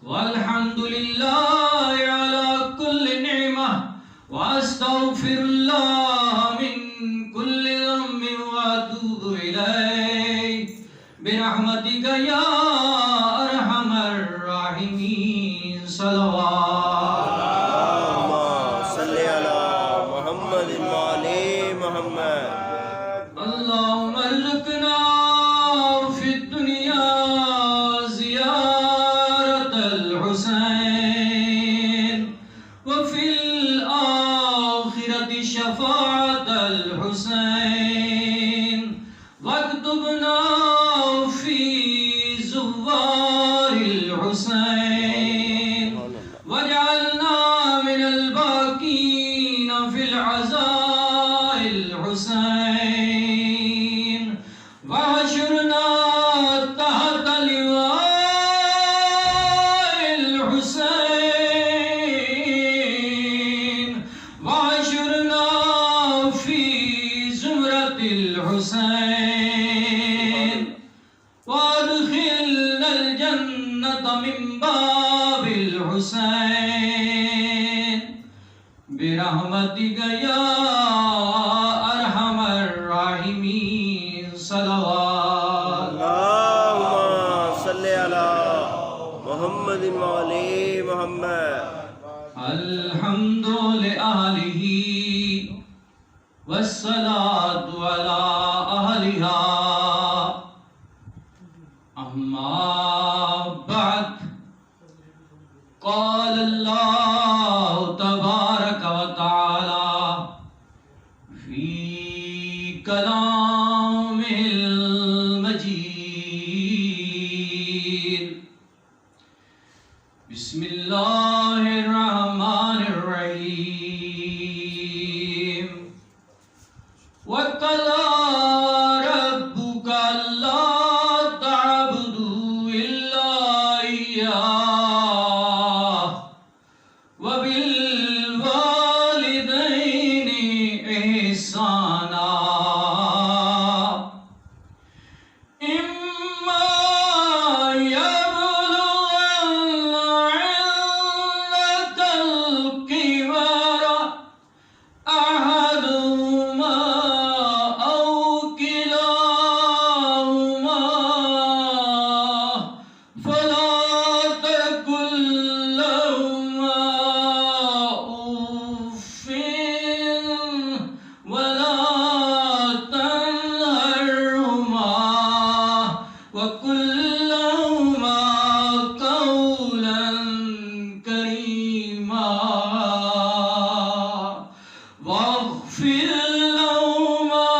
والحمد لله على كل نعمة واستغفر الله من كل ذنب واتوب إليه برحمتك يا أرحم الراحمين صلوات اللهم صل على محمد وعلى محمد. اللهم ارزقنا في الدنيا زيارة الحسين وفي الآخرة شفاعة الحسين واكتبنا في زوار الحسين واجعلنا من الباقين في العزاء الحسين واحشرنا تحت لواء الحسين واحشرنا في زمرة الحسين وادخلنا الجنة من باب الحسين برحمتك يا أرحم الراحمين صلوات اللهم صل على محمد وعلى محمد. الحمد لأهله والصلاة على أهلها أما بعد قال الله تبارك وتعالى في كلامه المجيد بسم الله الرحمن الرحيم وقضى ربك ألا تعبدوا إلا إياه وبالوالدين إحسانا إما يبلغن عندك الكبر أحدهما أو كلاهما فلا تقل لهما أف ولا تنهرهما وقل لهما قولا كريما واخفض لهما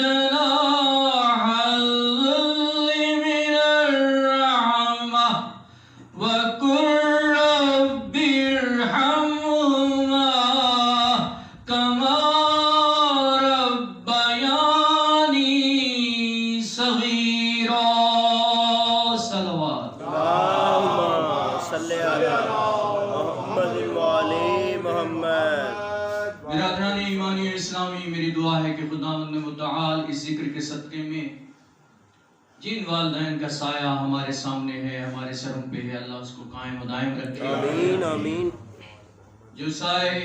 جناح الذل من الرحمة وقل رب ارحمهما كما ربياني صغيرا صلوات اللهم صل على محمد وعلى محمد. برادران ایمانی اسلامی، میری دعا ہے کہ خداوند متعال اس ذکر کے صدقے میں جن والدین کا سایہ ہمارے سامنے ہے، ہمارے سروں پہ ہے، اللہ اس کو قائم و دائم رکھے. آمین آمین. جو سائے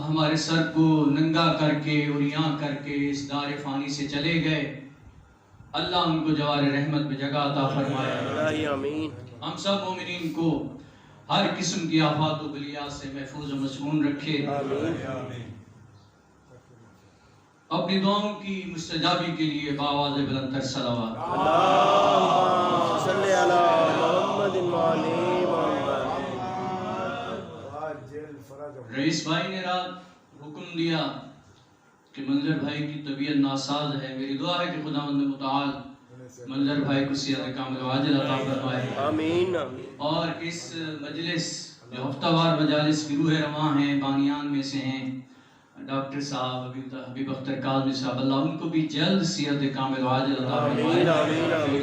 ہمارے سر کو ننگا کر کے اور یہاں کر کے اس دار فانی سے چلے گئے، اللہ ان کو جوار رحمت میں جگہ عطا فرمائے. الہی آمین. ہم سب مومنین کو ہر قسم کی آفات و بلیات سے محفوظ و مسکون رکھے. آمین. اپنی دعاؤں کی مستجابی کے لیے بآواز بلند تر صلوات. اللهم صل على محمد وعلى محمد. رئیس بھائی نے رات حکم دیا کہ منظر بھائی کی طبیعت ناساز ہے. میری دعا ہے کہ خداوند متعال منظر بھائی کو صحت کامل و عاجل عطا فرمائے. آمین آمین. اور اس مجلس جو ہفتہ وار مجالس کی روح رواں ہیں، بانیان میں سے ہیں ڈاکٹر صاحب حبیب اختر کاظمی صاحب، اللہ ان کو بھی جلد صحت کامل و عاجل عطا فرمائے.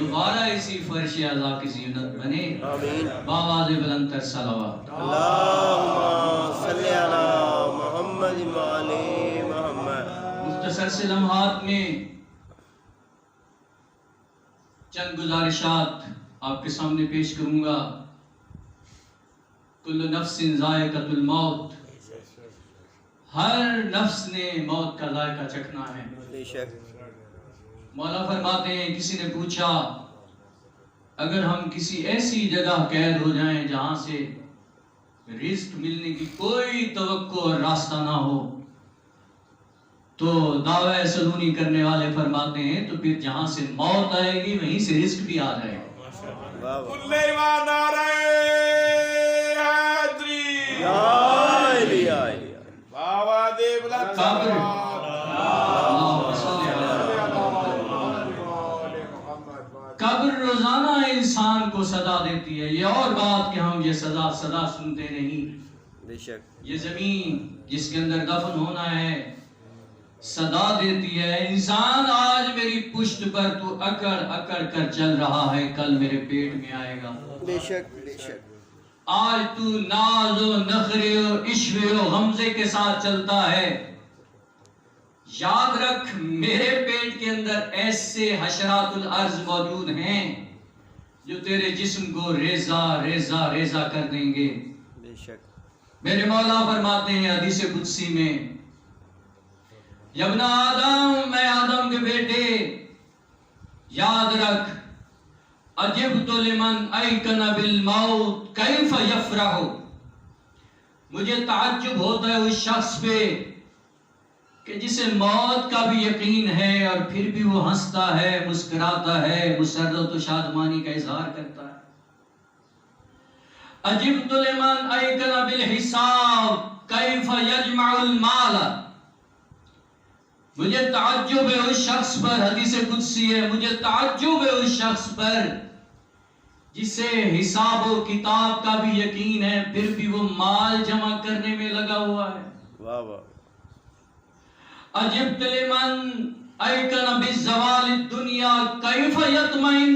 دوبارہ اسی فرش اعضاء کی زینت بنے. بآواز بلند تر صلوات. اللهم صل على محمد وعلى محمد. مختصر سے لمحات میں چند گزارشات آپ کے سامنے پیش کروں گا. کل نفس ذائقۃ الموت، ہر نفس نے موت کا ذائقہ چکھنا ہے. بے شک. مولا فرماتے ہیں کسی نے پوچھا اگر ہم کسی ایسی جگہ قید ہو جائیں جہاں سے رزق ملنے کی کوئی توقع اور راستہ نہ ہو، تو دعوی سلونی کرنے والے فرماتے ہیں تو پھر جہاں سے موت آئے گی وہیں سے رزق بھی آ جائے گا. کل ایمان نعرہ حیدری بابا دے بلند قبر قبر روزانہ انسان کو سزا دیتی ہے. یہ اور بات کہ ہم یہ سزا سنتے نہیں. بے شک. یہ زمین جس کے اندر دفن ہونا ہے صدا دیتی ہے انسان آج میری پشت پر تو اکڑ اکڑ کر چل رہا ہے، کل میرے پیٹ میں آئے گا. بے شک. بے شک. آج تو ناز و نخرے و عشوے و غمزے کے ساتھ چلتا ہے، یاد رکھ میرے پیٹ کے اندر ایسے حشرات الارض موجود ہیں جو تیرے جسم کو ریزہ ریزہ ریزہ کر دیں گے. بے شک. میرے مولا فرماتے ہیں حدیث قدسی میں، یا ابن آدم، میں آدم کے بیٹے یاد رکھ، عجبت لمن ایقن بالموت کیف یفرح، مجھے تعجب ہوتا ہے اس شخص پہ کہ جسے موت کا بھی یقین ہے اور پھر بھی وہ ہنستا ہے، مسکراتا ہے، مسرت و شادمانی کا اظہار کرتا ہے. عجبت لمن ایقن بالحساب کیف یجمع المال، مجھے تعجب ہے اس شخص پر، حدیث قدسی ہے، مجھے تعجب ہے اس شخص پر جسے حساب و کتاب کا بھی یقین ہے پھر بھی وہ مال جمع کرنے میں لگا ہوا ہے. واہ واہ. عجبت لمن ایقن بالزوال الدنیا کیف یطمئن،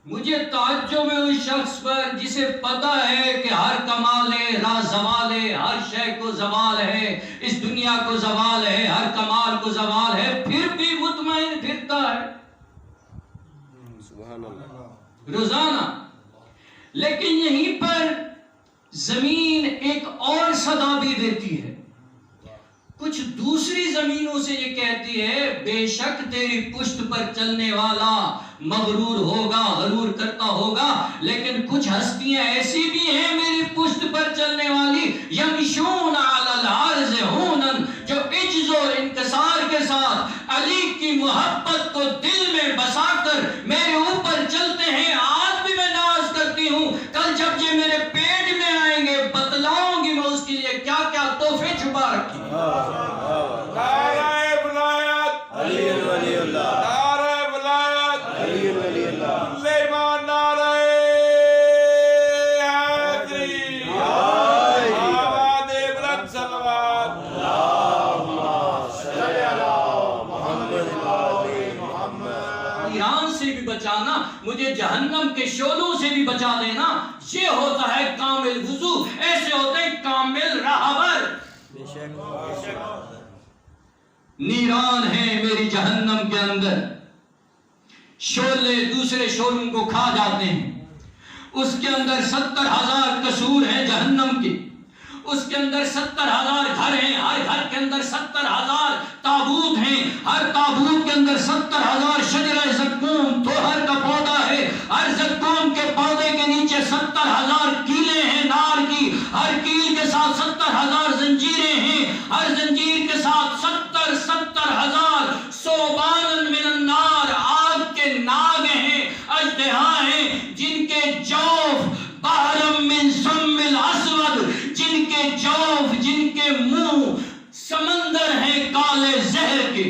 مجھے تعجب ہے اس شخص پر جسے پتا ہے کہ ہر کمال ہے راز زوال ہے، ہر شے کو زوال ہے، اس دنیا کو زوال ہے، ہر کمال کو زوال ہے، پھر بھی مطمئن پھرتا ہے سبحان اللہ روزانہ. لیکن یہیں پر زمین ایک اور صدا بھی دیتی ہے. کچھ دوسری زمینوں سے یہ کہتی ہے بے شک تیری پشت پر چلنے والا مغرور ہوگا، غرور کرتا ہوگا، لیکن کچھ ہستیاں ایسی بھی ہیں میری پشت پر چلنے والی، یمشون علی الارض ہونن، جو عجز اور انکسار کے ساتھ علی کی محبت کو دل میں بسا کر میرے اوپر چلتے ہیں. آج بھی میں ناز کرتی ہوں، کل جب یہ میرے پیٹ میں آئیں گے بتلاؤں گی میں اس کے لیے کیا کیا تحفے چھپا رکھی. نعرہ ولایت علی ولی اللہ. نعرہ ولایت علی ولی اللہ. کل ایمان نعرہ حیدری بابا دے بلند صلوات. ایران سے بھی بچانا، مجھے جہنم کے شعلوں سے بھی بچا لینا، یہ ہوتا ہے کامل وضو. ایسے ہوتے ہیں کامل راہبر. بے شک. نیران ہے میری جہنم کے اندر، شعلے دوسرے شعلوں کو کھا جاتے ہیں. اس کے اندر 70,000 قصور ہیں جہنم کے، اس کے اندر 70,000 گھر ہیں، ہر گھر کے اندر 70,000 تابوت ہیں، ہر تابوت کے اندر 70,000 شجرہ زقوم توہر کا پودا ہے، ہر زقوم کے پودے کے نیچے 70,000 کیلیں ہیں نار کی، ہر کیل کے ساتھ 70,000 زنجیریں ہیں، ہر زنجیر کے ساتھ 70,000 صوبان من النار، آگ کے ناگ ہیں، اژدہا ہیں، جن کے جوف بحرم من سم الاسود، جن کے جوف جن کے منہ سمندر ہیں کالے زہر کے،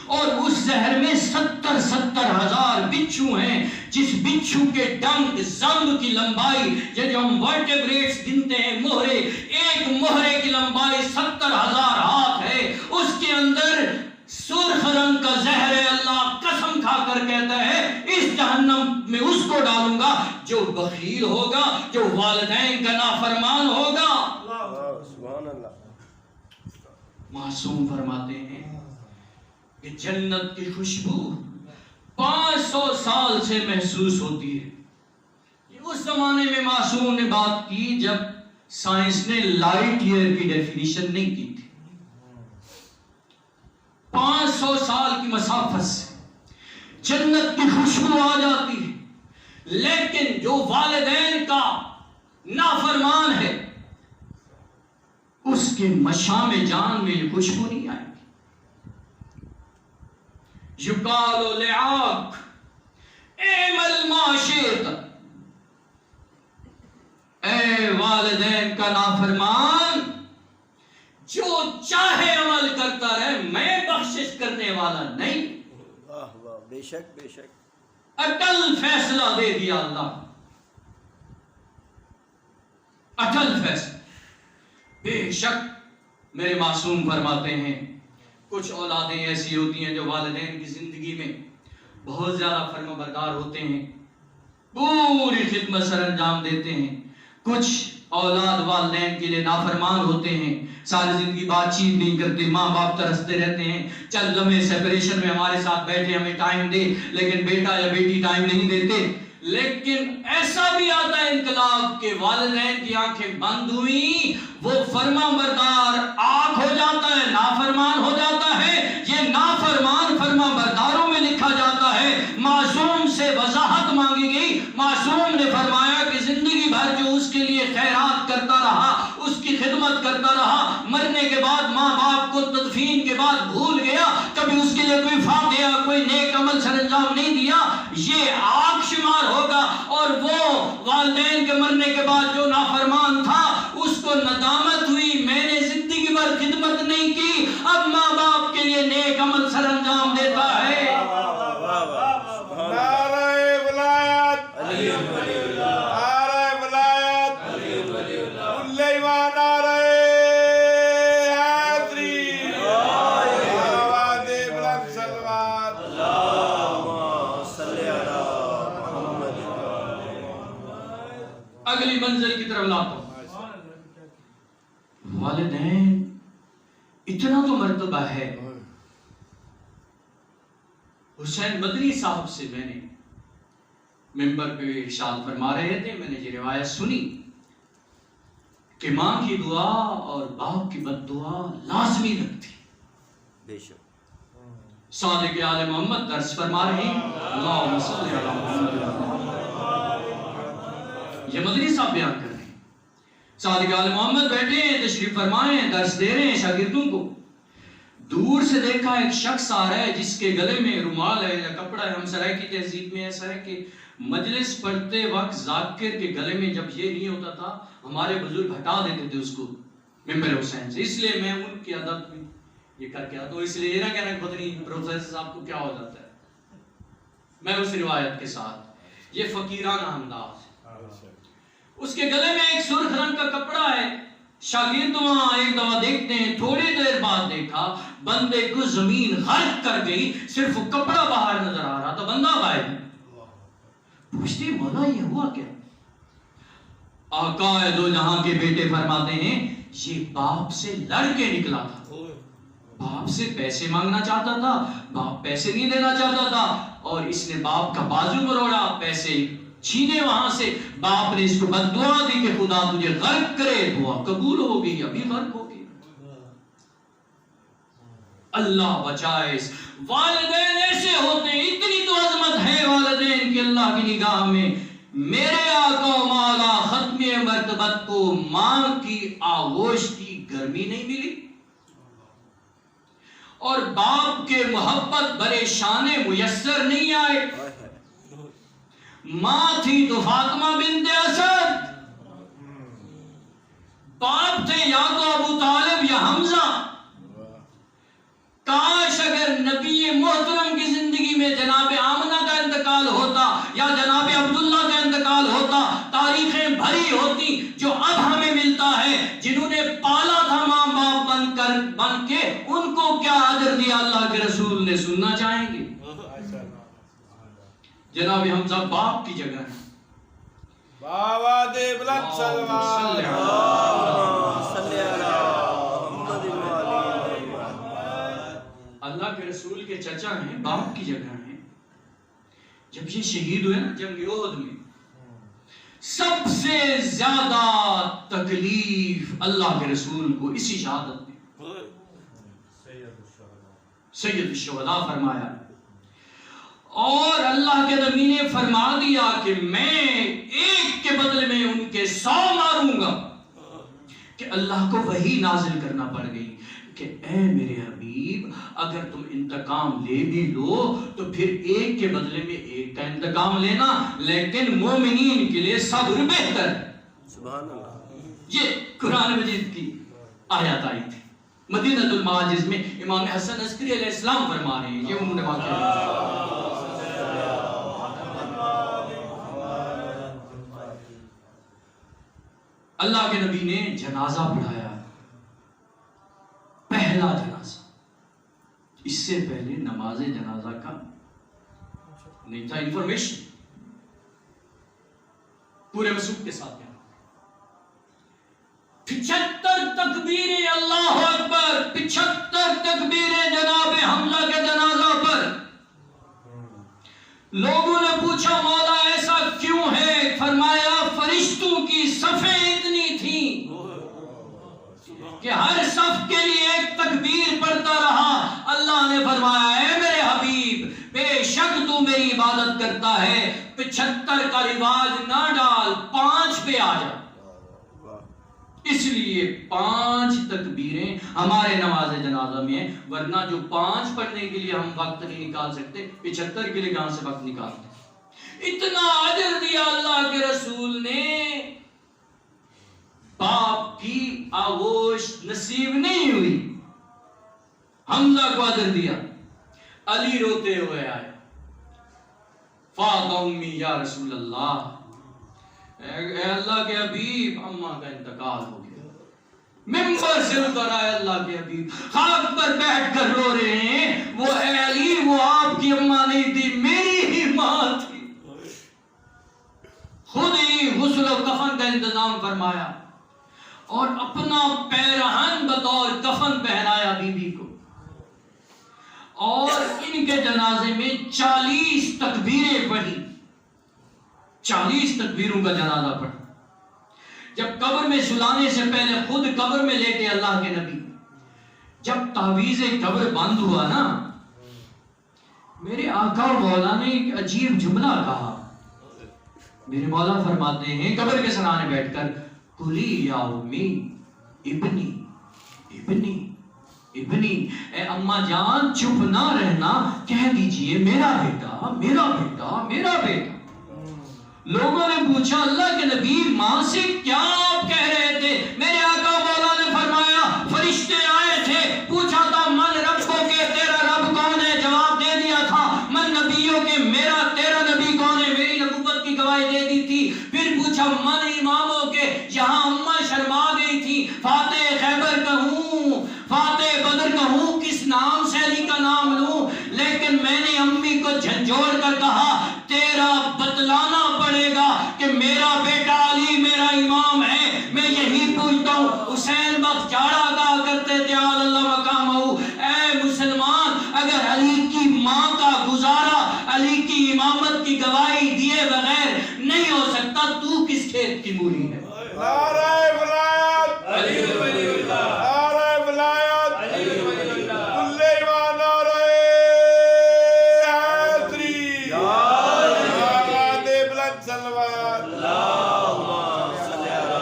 اور اس زہر میں 70,000 بچھو ہیں، جس بچھو کے ڈنک زمب کی لمبائی، یہ جو ہم ورٹیبریٹس گنتے ہیں مہرے، ایک مہرے کی لمبائی 70,000 ہاتھ ہے. اس کے اندر سرخ رنگ کا زہر ہے. اللہ قسم کھا کر کہتا ہے اس جہنم میں اس کو ڈالوں گا جو بخیل ہوگا، جو والدین کا نافرمان ہوگا. سبحان اللہ. معصوم فرماتے ہیں کہ جنت کی خوشبو 500 سال سے محسوس ہوتی ہے. یہ اس زمانے میں معصوم نے بات کی جب سائنس نے لائٹ ایئر کی ڈیفینیشن نہیں کی تھی. 500 سال کی مسافت سے جنت کی خوشبو آ جاتی ہے، لیکن جو والدین کا نافرمان ہے اس کے مشام جان میں یہ خوشبو نہیں آئے گی. یقال لعاق اعمل ما شئت، اے والدین کا نافرمان جو چاہے عمل کرتا رہے، میں بخشش کرنے والا نہیں. واہ واہ، بے شک بے شک. اٹل فیصلہ دے دیا اللہ، اٹل فیصلہ. بے شک میرے معصوم فرماتے ہیں کچھ اولادیں ایسی ہوتی ہیں جو والدین کی زندگی میں بہت زیادہ فرما بردار ہوتے ہیں، پوری خدمت سر انجام دیتے ہیں. کچھ اولاد والدین کے لیے نافرمان ہوتے ہیں، ساری زندگی بات چیت نہیں کرتے، ماں باپ ترستے رہتے ہیں، چل لمحے سیپریشن میں ہمارے ساتھ بیٹھے ہمیں ٹائم دے، لیکن بیٹا یا بیٹی ٹائم نہیں دیتے. لیکن ایسا بھی آتا ہے انقلاب کے والدین کی آنکھیں بند ہوئی، وہ فرما بردار آنکھ ہو جاتا ہے، نافرمان ہو جاتا ہے. یہ نافرمان فرما برداروں میں لکھا جاتا ہے. معصوم سے وضاحت مانگی گئی. معصوم نے فرمایا کہ زندگی بھر جو اس کے لیے خیرات کرتا رہا، اس کی خدمت کرتا رہا، مرنے کے بعد ماں باپ کو تدفین کے بعد بھول گیا، کبھی اس کے لیے کوئی فاتحہ کوئی نیک عمل سر انجام نہیں دیا، یہ آگ شمار ہوگا. اور وہ والدین کے مرنے کے بعد جو نافرمان تھا اس کو ندامت ہوئی، میں نے زندگی بھر خدمت نہیں کی، اب ماں باپ کے لیے نیک عمل سر انجام دیتا ہے. نعرہ ولایت علی ولی اللہ، نعرہ ولایت کل ایمان، نعرہ حیدری، آواز بلند صلوات. اللہم صلی علی محمد. اگلی منزل کی طرف لاتا ہوں. والدین اتنا تو مرتبہ ہے. حسین مدنی صاحب سے میں نے ممبر پہ ارشاد فرما رہے تھے، میں نے یہ روایت سنی کہ ماں کی دعا اور باپ کی بد دعا لازمی رکھتی. بے شک. صادق آل محمد درس فرما رہے ہیں، اللہم صلی علی محمد. یہ مدنی صاحب بیان کر رہے ہیں. صادق آل محمد بیٹھے ہیں، تشریف فرمائے ہیں، درس دے رہے ہیں شاگردوں کو. دور سے دیکھا ایک شخص آ رہا ہے جس کے گلے میں رومال ہے یا کپڑا ہے. ہم سرائے کی تہذیب میں ایسا ہے کہ مجلس پڑھتے وقت ذاکر کے گلے میں جب یہ نہیں ہوتا تھا ہمارے بزرگ ہٹا دیتے تھے اس کو ممبر حسین سے. اس لیے میں ان کی عادت میں یہ کر کے آتا ہوں. اس لیے یہ نہ کہنا کہ پتہ نہیں پروفیسر صاحب کو کیا ہو جاتا ہے. میں اس روایت کے ساتھ، یہ فقیرانہ انداز. اس کے گلے میں ایک سرخ رنگ کا کپڑا ہے. شاگرد وہاں ایک دفعہ دیکھتے ہیں، تھوڑی دیر بعد دیکھا بندے کو زمین غرق کر گئی، صرف کپڑا باہر نظر آ رہا تھا، بندہ غائب ہے. پوچھتے مولا یہ ہوا کیا؟ آقا دو جہاں کے بیٹے فرماتے ہیں یہ باپ سے لڑ کے نکلا تھا. باپ سے پیسے مانگنا چاہتا تھا، باپ پیسے نہیں دینا چاہتا تھا، اور اس نے باپ کا بازو مروڑا، پیسے چھینے وہاں سے. باپ نے اس کو بد دعا دی کہ خدا تجھے غرق کرے. دعا قبول ہو گئی، ابھی غرق ہو گئی. اللہ بچائے. والدین ایسے ہوتے ہیں، اتنی تو عظمت ہے والدین کی اللہ کی نگاہ میں. میرے آقا و مولا ختم مرتبت کو ماں کی آغوش کی گرمی نہیں ملی، اور باپ کے محبت برے شانے میسر نہیں آئے. ماں تھی تو فاطمہ بنت اسد، باپ تھے یا تو ابو طالب یا حمزہ. کاش اگر نبی محترم کی زندگی میں جناب آمنہ کا انتقال ہوتا یا جناب عبداللہ کا انتقال ہوتا، تاریخیں بھری ہوتی جو اب ہمیں ملتا ہے. جنہوں نے پالا تھا ماں باپ بن کے، ان کو کیا اجر دیا اللہ کے رسول نے، سننا چاہیں گے. جناب حمزہ باپ کی جگہ ہے. بابا دے بلند صلوات. صلی علی محمد وعلی. اللہ کے رسول کے چچا ہیں، باپ کی جگہ ہیں. جب یہ شہید ہوئے نا جنگ احد میں، سب سے زیادہ تکلیف اللہ کے رسول کو اسی شہادت میں سید الشہداء فرمایا، اور اللہ کے نبی نے فرما دیا کہ میں ایک کے بدلے میں ان کے 100 ماروں گا، کہ اللہ کو وحی نازل کرنا پڑ گئی کہ اے میرے حبیب اگر تم انتقام لے بھی لو تو پھر ایک کے بدلے میں ایک کا انتقام لینا، لیکن مومنین کے لیے صبر بہتر ہے۔ سبحان اللہ۔ یہ قرآن مجید کی آیات آئی تھی مدینہ المعاجز میں، امام حسن عسکری علیہ السلام فرما رہے ہیں، یہ انہوں نے واقعہ اللہ کے نبی نے جنازہ پڑھایا، پہلا جنازہ، اس سے پہلے نماز جنازہ کا نہیں تھا انفارمیشن، پورے مسعود کے ساتھ 75 تکبیریں اللہ اکبر، 75 تکبیریں جناب حمزہ کے جنازہ پر۔ لوگوں نے پوچھا مولا ایسا کیوں ہے؟ فرمایا فرشتوں کی صفیں اتنی تھیں کہ ہر صف کے لیے ایک تکبیر پڑھتا رہا۔ اللہ نے فرمایا اے میرے حبیب بے شک تو میری عبادت کرتا ہے، 75 کا رواج نہ ڈال، 5 پہ آ جا۔ اس لیے 5 تکبیریں ہمارے نماز جنازہ میں ہیں، ورنہ جو 5 پڑھنے کے لیے ہم وقت نہیں نکال سکتے، 75 کے لیے کہاں سے وقت نکالتے؟ اتنا اجر دیا اللہ کے رسول نے، باپ کی آغوش نصیب نہیں ہوئی، حمزہ کو اجر دیا۔ علی روتے ہوئے آئے، فاط امی یا رسول اللہ، اے اللہ کے حبیب اماں کا انتقال ہو گیا۔ ممبر سے اتر آئے اللہ کے حبیب، خاک پر بیٹھ کر رو رہے ہیں، وہ اے علی وہ آپ کی اماں نہیں تھی، میری ہی ماں تھی۔ خود ہی غسل و کفن کا انتظام فرمایا اور اپنا پیرہن بطور کفن پہنایا بی بی کو، اور ان کے جنازے میں 40 تکبیریں پڑھی، 40 تکبیروں کا جنازہ پڑھا۔ جب قبر میں سلانے سے پہلے خود قبر میں لیٹے اللہ کے نبی، جب تعویذ قبر بند ہوا نا، میرے آقا و مولا نے ایک عجیب جملہ کہا۔ میرے مولا فرماتے ہیں قبر کے سرانے بیٹھ کر، قلی یا امی ابنی ابنی ابنی، اے اماں جان چپ نہ رہنا، کہہ دیجئے میرا بیٹا میرا بیٹا میرا بیٹا۔ لوگوں نے پوچھا اللہ کے نبی ماں سے کیا آپ کہہ رہے تھے؟ میرے آقا مولا نے فرمایا فرشتے آئے تھے، پوچھا تھا من ربوں کے تیرا رب کون ہے؟ جواب دے دیا تھا۔ من نبیوں کے میرا تیرا نبی کون ہے؟ میری نبوت کی گواہی دے دی تھی۔ پھر پوچھا من اماموں کے، یہاں اماں شرما گئی تھی، فاتح خیبر کہوں فاتح بدر کہوں، کس نام سے علی کا نام لوں؟ لیکن میں نے امی کو جھنجھوڑ کر کہا تیرا بتلانا پڑے گا کہ میرا بیٹا علی میرا امام ہے۔ میں یہی پوچھتا ہوں، حسین بخت جاڑا کہا کرتے تھے آل اللہ مقامہ، اے مسلمان اگر علی کی ماں کا گزارا علی کی امامت کی گواہی دیے بغیر نہیں ہو سکتا، تو کس کھیت کی مولی ہے؟ نعرہ ولایت علی ولی اللہ، نعرہ ولایت علی ولی اللہ، کل ایمان نعرہ حیدری، نعرہ دے بلند صلوات۔ اللہم صلی علی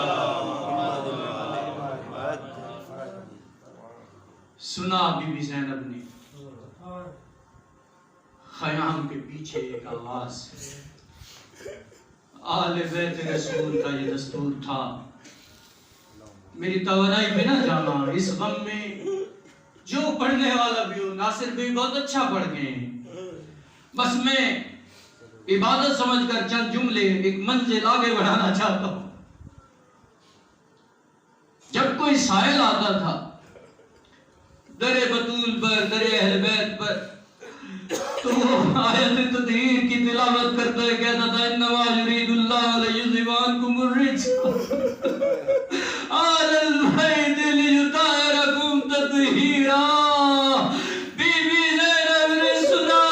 محمد وعلی محمد۔ سنا بی بی زینب نے خیام کے پیچھے ایک آواز، آل بیت رسول کا یہ دستور تھا، میری توانائی پہ نہ جانا، اس غم میں جو پڑھنے والا بھی ہو، ناصر بھی بہت اچھا پڑھ گئے ہیں، بس میں عبادت سمجھ کر چند جملے ایک منزل آگے بڑھانا چاہتا ہوں۔ جب کوئی سائل آتا تھا در بطول پر، در اہل بیت پر، تو وہ آیت تطہیر کی تلاوت کرتا ہے، کہتا تھا انما یرید اللہ لیذھب عنکم الرجس اہل البیت لیطہرکم تطہیرا۔ بی بی زینب نے سنا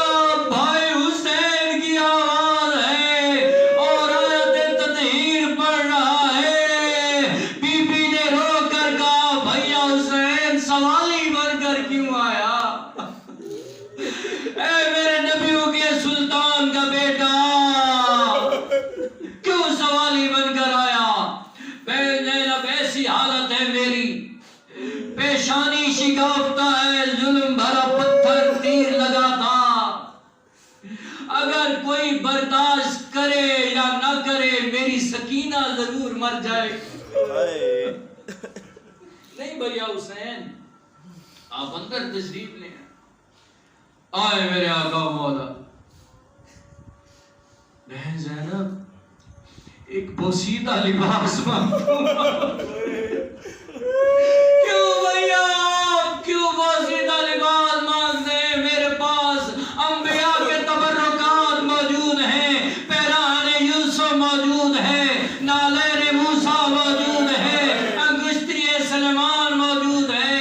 بھائی حسین کی آواز سکینہ ضرور مر جائے. ہائے نہیں بھیا حسین آپ اندر تشریف لیں. آئے میرے آقا و مولا. بہن زینب ایک بوسیدہ لباس مانگوں. کیوں بھیا آپ کیوں بوسیدہ لباس مانگتے ہیں؟ میرے پاس انبیاء کے تبرکات موجود ہیں، پیراہن یوسف موجود ہے، نالین موسیٰ موجود ہے، انگشتری سلیمان موجود ہے.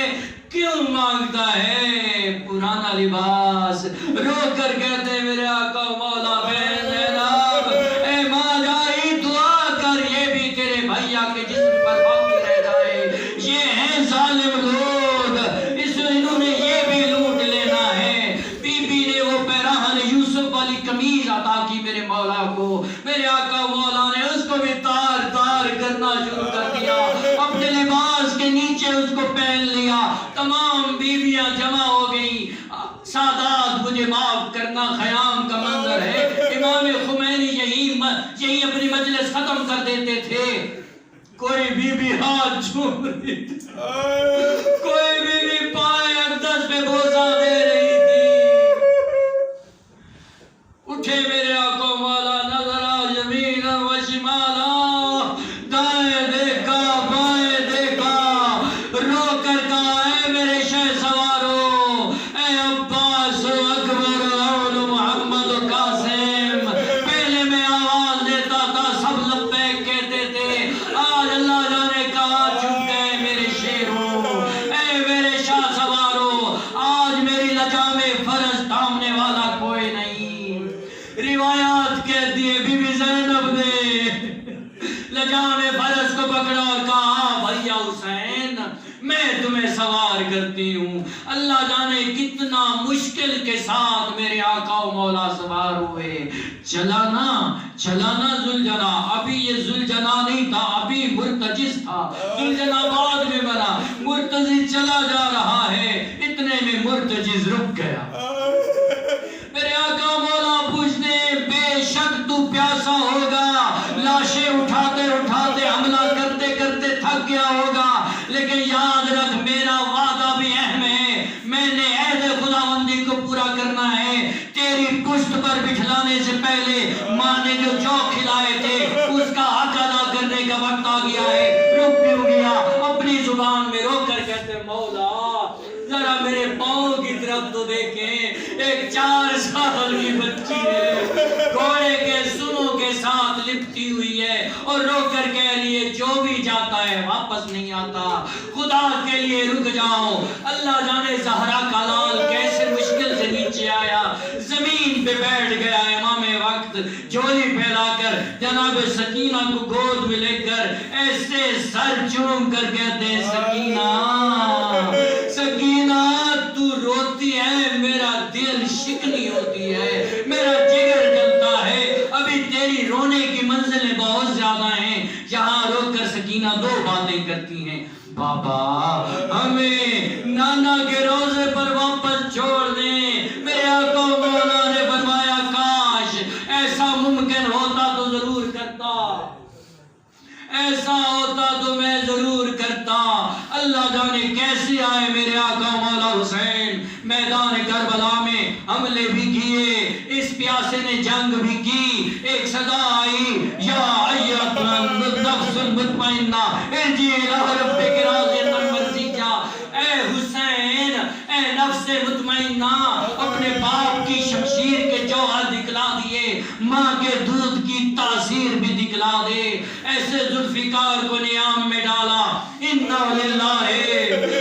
کیوں مانگتا ہے پرانا لباس؟ رو کر کہتے ہیں میرے آقا و مولا بہن زینب اے ماں جائی دعا کر یہ بھی تیرے بھیا کے جسم پر باقی رہ جائے. یہ ہیں ظالم لوگ، انہوں نے یہ بھی لوٹ لینا ہے. بی بی نے وہ پیراہن یوسف والی قمیض عطا کی میرے مولا کو. میرے آقا و مولا نے اس کو بھی تار تار کرنا شروع کر دیا، اپنے لباس کے نیچے اس کو پہن لیا. تمام بیویاں جمع ہو گئیں. سادات مجھے معاف کرنا خیام کا منظر ہے. امام خمینی یہی اپنی مجلس ختم کر دیتے تھے. کوئی بی بی ہاتھ چھوم رہی تھی، کوئی بی بی پائے اقدس پہ بوسہ دے رہی تھی. اٹھے میرے آقا مولا نظرا یمین و شمالا، دائیں دیکھا بائیں دیکھا، رو کر کہا اے میرے شہ سوارو، اے عباس و اکبر اور محمد و قاسم. پہلے میں آواز دیتا تھا سب لبیک کہتے تھے، آج اللہ جانے کہاں چھپ گئے میرے شیروں. اے میرے شاہ سوارو، آج میری لجام فرض تھامنے والا کوئی نہیں. روایات کہتی ہے بی بی زینب نے لجام فرض کو پکڑا اور کہا بھیا حسین میں تمہیں سوار کرتی ہوں. اللہ جانے کتنا مشکل کے ساتھ میرے آقا و مولا سوار ہوئے. چلانا ذوالجنا. ابھی یہ ذوالجنا نہیں تھا، ابھی مرتجز تھا. ذوالجنا بعد میں بنا. مرتجز چلا جا رہا ہے، اتنے میں مرتجز رک گیا. میرے آقا مولا پوچھتے ہیں بے شک تو پیاسا ہوگا، لاشیں اٹھاتے اٹھاتے حملہ کرتے کرتے تھک گیا ہوگا، لیکن یاد رکھ میرا وعدہ بھی اہم ہے. میں نے عہد خداوندی کو پورا کرنا ہے. تیری پشت پر بٹھلانے سے پہلے ماں نے جو جو کھلائے تھے اس کا حق ادا کرنے کا وقت آ گیا ہے. رک کیوں گیا؟ اپنی زبان میں رو کر کہتے مولا ذرا میرے پاؤں کی طرف تو دیکھیں. ایک 4 سال کی بچی ہے، گھوڑے کے سنوں کے ساتھ لپٹی ہوئی ہے اور رو کر کہہ رہی ہے جو بھی جاتا ہے واپس نہیں آتا. خدا کے لیے رک جاؤ. اللہ جانے زہرا کا لال کیسے مشکل سے نیچے آیا، زمین پہ بیٹھ گیا. امام وقت جولی پھیلا کر جناب سکینہ کو گود میں لے کر ایسے سر چوم کر کہتے ہیں سکینہ سکینہ تو روتی ہے، میرا دل شکنی ہوتی ہے، میرا جگر جلتا ہے. ابھی تیری رونے کی منزلیں بہت زیادہ ہیں. یہاں رو کر سکینہ 2 باتیں کرتی ہیں. بابا ہمیں نانا کے روزے پر واپس چھوڑ دیں. میرے آقا مولا نے فرمایا کاش ایسا ممکن ہوتا تو ضرور کرتا، ایسا ہوتا تو میں ضرور کرتا. اللہ جانے کیسے آئے میرے آقا مولا حسین. میدان کربلا میں حملے بھی کیے، اس پیاسے نے جنگ بھی کی. ایک صدا آئی یا ایتھا النفس المطمئنہ ارجعی الی ربک راضیۃ مرضیہ. اے حسین، اے نفس مطمئنہ، اپنے باپ کی شمشیر کے جوہر دکھلا دیے، ماں کے دودھ کی تاثیر بھی دکھلا دے. ایسے ذوالفقار کو نیام میں ڈالا. انا للہ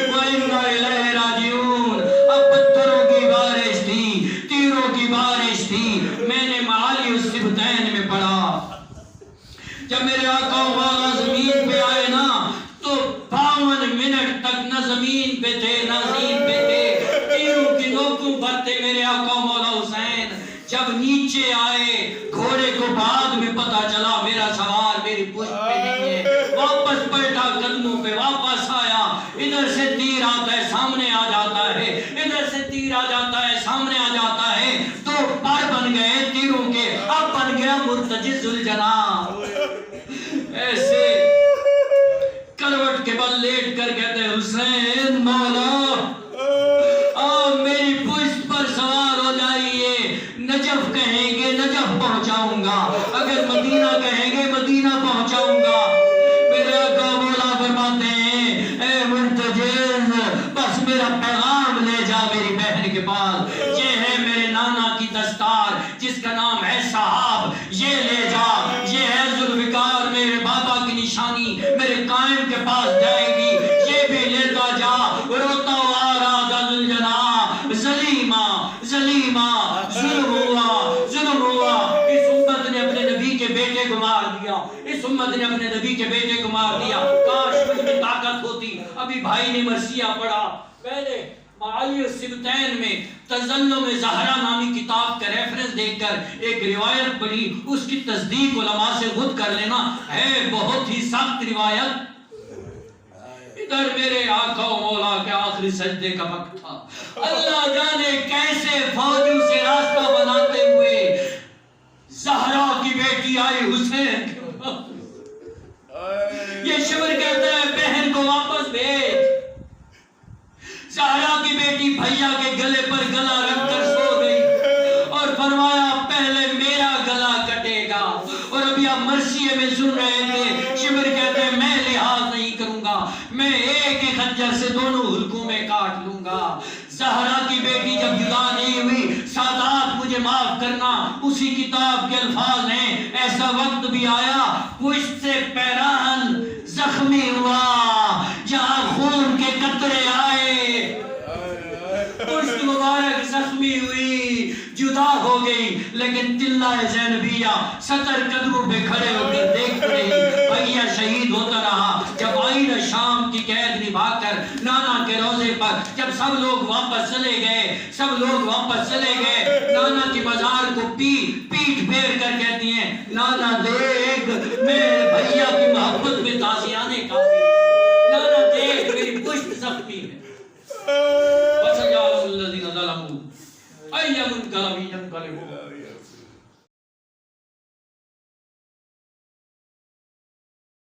و انا الیہ راجعون. اب پتھروں کی بارش تھی، تیروں کی بارش تھی. میں نے معالی السبتین میں پڑھا جب میرے آقا والا زمین پہ آئے نا تو 52 منٹ تک نہ زمین پہ تھے نہ زمین پہ تھے. تیروں کی نوکوں پر تھے میرے آقا مولا حسین. جب نیچے آئے گھوڑے کو بعد میں پتا چلا میرا سوار میری پشت پہ نہیں ہے. واپس پلٹا، قدموں پہ واپس آیا. ادھر سے تیر آتا ہے سامنے آ جاتا ہے، ادھر سے تیر آ جاتا ہے سامنے آ جاتا ہے. 2 پر بن گئے تیروں کے. اب بن گیا مرتجز ذوالجنا. ایسے کروٹ کے بل لیٹ کر کہتے ہیں حسین مولا آپ میری پشت پر سوار ہو جائیے، نجف کہیں گے نجف پہنچاؤں گا، اگر مدینہ کہیں گے مدینہ پہنچاؤں گا۔ میرے آقا مولا فرماتے ہیں اے مرتجز بس میرا پیغام لے جا میری بہن کے پاس، یہ ہے میرے نانا کی دستار جس کا نام ہے صحاب، یہ لے جا، یہ ہے ذوالفقار میرے بابا کی نشانی میرے قائم کے پاس جائے گی، یہ بھی لیتا جا۔ روتا ہوا راجا ذوالجلال ظلیمہ ظلیمہ ظلم ہوا، اس امت نے اپنے نبی کے بیٹے کو مار دیا، اس امت نے اپنے نبی کے بیٹے کو مار دیا، کاش مجھ میں طاقت ہوتی۔ ابھی بھائی نے مرثیہ پڑھا، پہلے معالی السبتین میں تظلم زہرا نامی کتاب کا ریفرنس دیکھ کر ایک روایت پڑھی، اس کی تصدیق علماء سے خود کر لینا، ہے بہت ہی سخت روایت۔ ادھر میرے آقا و مولا کے آخری سجدے کا وقت تھا، اللہ جانے کیسے فوجوں سے راستہ بناتے ہوئے زہرا کی بیٹی آئی حسین کے پاس۔ یہ شمر کہتا ہے بہن کو واپس بھیج۔ زہرا کی بیٹی بھیا کے گلے پر گلا رکھ کر سو گئی اور فرمایا پہلے میرا گلا کٹے گا، اور ابھی آپ مرثیے میں سن رہے تھے شمر کہتے ہیں میں لحاظ نہیں کروں گا، میں ایک ہی خنجر سے دونوں حلقوں میں کاٹ لوں گا۔ زہرا کی بیٹی جب جدا نہیں ہوئی، سادات مجھے معاف کرنا، اسی کتاب کے الفاظ ہیں ایسا وقت بھی آیا پشت سے پیراہن زخمی ہوا جہاں خون کے قطرے آئے، پشت مبارک زخمی ہوئی جدا ہو گئی، لیکن تلہ زینبیہ 70 قدموں پہ کھڑے ہو کر دیکھ رہی، بھیا شہید ہوتا رہا۔ جب آئی نا شام کی قید نبھا کر نانا کے روزے پر، جب سب لوگ واپس چلے گئے، نانا کی مزار کو پیٹ پھیر کر کہتی ہیں نانا دیکھ میں بھیا کی محبت میں تازیانے کا، نانا دیکھ میری پشت زخمی ہے۔ وَسَيَعْلَمُ الَّذِينَ ظَلَمُوا أَيَّ مُنْقَلَبٍ يَنقَلِبُونَ۔